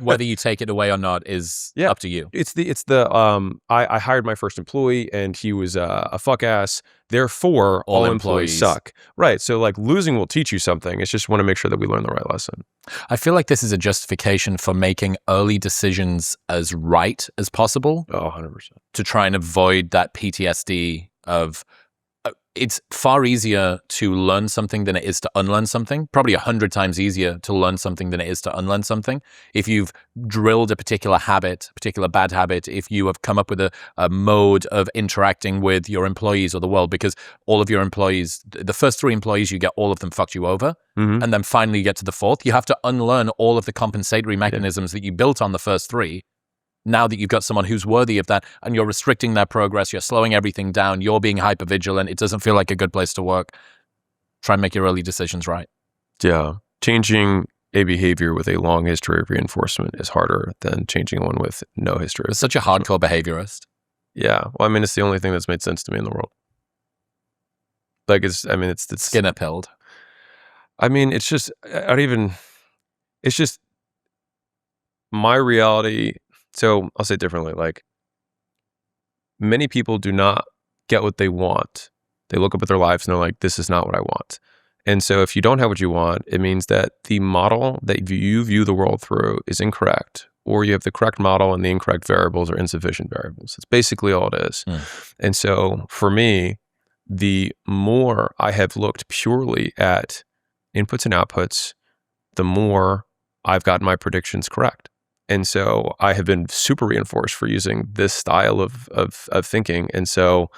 Whether you take it away or not is Yeah. up to you. I hired my first employee and he was a fuck ass. Therefore, All all employees employees. suck. Right. So like losing will teach you something. It's just want to make sure that we learn the right lesson. I feel like this is a justification for making early decisions as right as possible Oh, 100%. to try and avoid that PTSD of it's far easier to learn something than it is to unlearn something. Probably 100 times easier to learn something than it is to unlearn something. If you've drilled a particular habit, particular bad habit, if you have come up with a mode of interacting with your employees or the world, because all of your employees, the first 3 employees you get, all of them fucked you over. Mm-hmm. And then finally you get to the 4th, you have to unlearn all of the compensatory mechanisms that you built on the first 3. Now that you've got someone who's worthy of that and you're restricting their progress, you're slowing everything down, you're being hypervigilant, it doesn't feel like a good place to work. Try and make your early decisions right. Yeah. Changing a behavior with a long history of reinforcement is harder than changing one with no history. You're such a hardcore behaviorist. Yeah. Well, I mean, it's the only thing that's made sense to me in the world. Like, it's Skinner pilled. I mean, it's just, it's just my reality. So I'll say it differently. Like, many people do not get what they want. They look up at their lives and they're like, this is not what I want. And so if you don't have what you want, it means that the model that you view the world through is incorrect, or you have the correct model and the incorrect variables or insufficient variables. It's basically all it is. And so for me, the more I have looked purely at inputs and outputs, the more I've gotten my predictions correct. And so I have been super reinforced for using this style of thinking. And so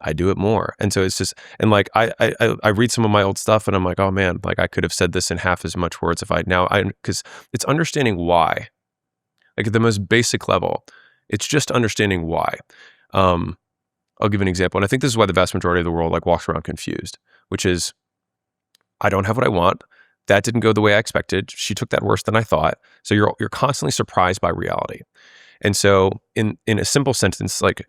I do it more. And so it's just, and like, I read some of my old stuff and I'm like, oh man, like I could have said this in half as much words if because it's understanding why. Like at the most basic level, it's just understanding why. I'll give an example. And I think this is why the vast majority of the world like walks around confused, which is, I don't have what I want. That didn't go the way I expected. She took that worse than I thought. So you're constantly surprised by reality. And so in a simple sentence, like